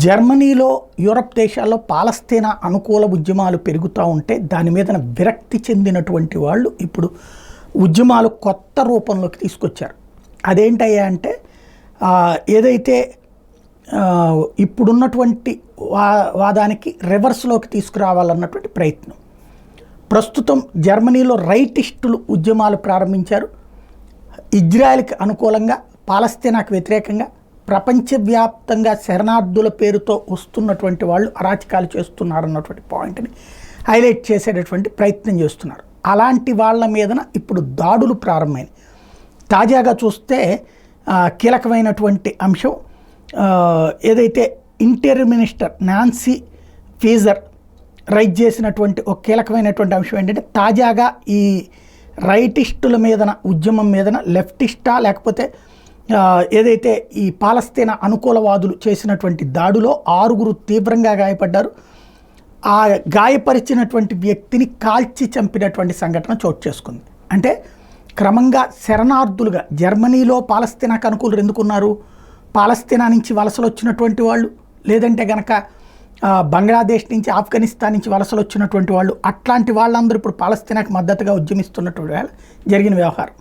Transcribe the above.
జర్మనీలో, యూరప్ దేశాల్లో పాలస్తీనా అనుకూల ఉద్యమాలు పెరుగుతూ ఉంటే దాని మీద విరక్తి చెందినటువంటి వాళ్ళు ఇప్పుడు ఉద్యమాలు కొత్త రూపంలోకి తీసుకొచ్చారు. అదేంటయ్యా అంటే ఏదైతే ఇప్పుడున్నటువంటి వాదానికి రివర్స్లోకి తీసుకురావాలన్నటువంటి ప్రయత్నం. ప్రస్తుతం జర్మనీలో రైటిస్టులు ఉద్యమాలు ప్రారంభించారు. ఇజ్రాయెల్కి అనుకూలంగా, పాలస్తీనాకు వ్యతిరేకంగా ప్రపంచవ్యాప్తంగా శరణార్థుల పేరుతో వస్తున్నటువంటి వాళ్ళు అరాచకాలు చేస్తున్నారన్నటువంటి పాయింట్ని హైలైట్ చేసేటటువంటి ప్రయత్నం చేస్తున్నారు. అలాంటి వాళ్ళ మీదన ఇప్పుడు దాడులు ప్రారంభమైనవి. తాజాగా చూస్తే కీలకమైనటువంటి అంశం ఏదైతే ఇంటీరియర్ మినిస్టర్ నాన్సీ ఫీజర్ రైజ్ చేసినటువంటి ఒక కీలకమైనటువంటి అంశం ఏంటంటే, తాజాగా ఈ రైటిస్టుల మీదన ఉద్యమం మీదన లెఫ్టిస్టా లేకపోతే ఏదైతే ఈ పాలస్తీనా అనుకూలవాదులు చేసినటువంటి దాడిలో 6 తీవ్రంగా గాయపడ్డారు. ఆ గాయపరిచినటువంటి వ్యక్తిని కాల్చి చంపినటువంటి సంఘటన చోటు చేసుకుంది. అంటే క్రమంగా శరణార్థులుగా జర్మనీలో పాలస్తీనాకు అనుకూలులు ఎందుకున్నారు? పాలస్తీనా నుంచి వలసలు వచ్చినటువంటి వాళ్ళు, లేదంటే గనక బంగ్లాదేశ్ నుంచి, ఆఫ్ఘనిస్తాన్ నుంచి వలసలు వచ్చినటువంటి వాళ్ళు, అట్లాంటి వాళ్ళందరూ ఇప్పుడు పాలస్తీనాకు మద్దతుగా ఉద్యమిస్తున్నటువంటి జరిగిన వ్యవహారం.